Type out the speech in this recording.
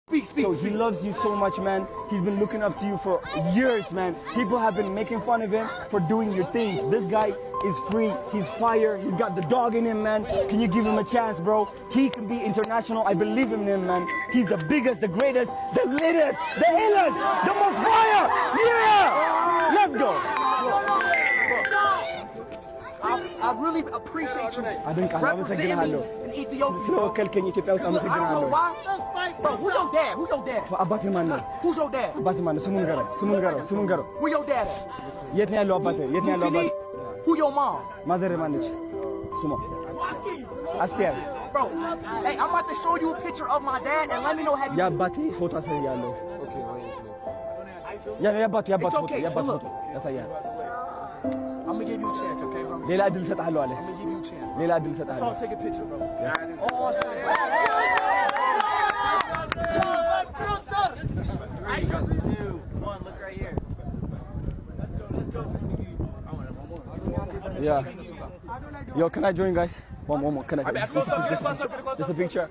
Speak. So he loves you so much, man. He's been looking up to you for years, man. People have been making fun of him for doing your things. This guy is free. He's fire. He's got the dog in him, man. Can you give him a chance, bro? He can be international. I believe in him, man. He's the biggest, the greatest, the latest, the illest, the most fire. Yeah! Let's go. I really appreciate you representing me in Ethiopia. ስለወከልከኝ ኢትዮጵያ ውስጥ I don't know አመሰግናለሁ። why. Bro, who your dad? አባትህ ማን ነው? Who's your dad? አባትህ ማን ነው? ስሙን ንገረው። Where your dad at? የት ነው ያለው አባትህ? Who your mom? ማዘርህ ማን ነች? ስሟ አስቴር። Bro, hey, I'm about to show you a picture of my dad and let me know have you... የአባቴ ፎቶ አሳያለሁ። የአባቱ ፎቶ ያሳያል። I'm gonna give you a chance, okay, bro? ሌላ እድል እሰጥሃለሁ አለ። I'm gonna give you a chance. ሌላ እድል So እሰጥሃለሁ። take a picture, bro. Yes. Oh, shit. Look right here. Yeah. Yo, can I join, guys? One more. Can I? Just a picture.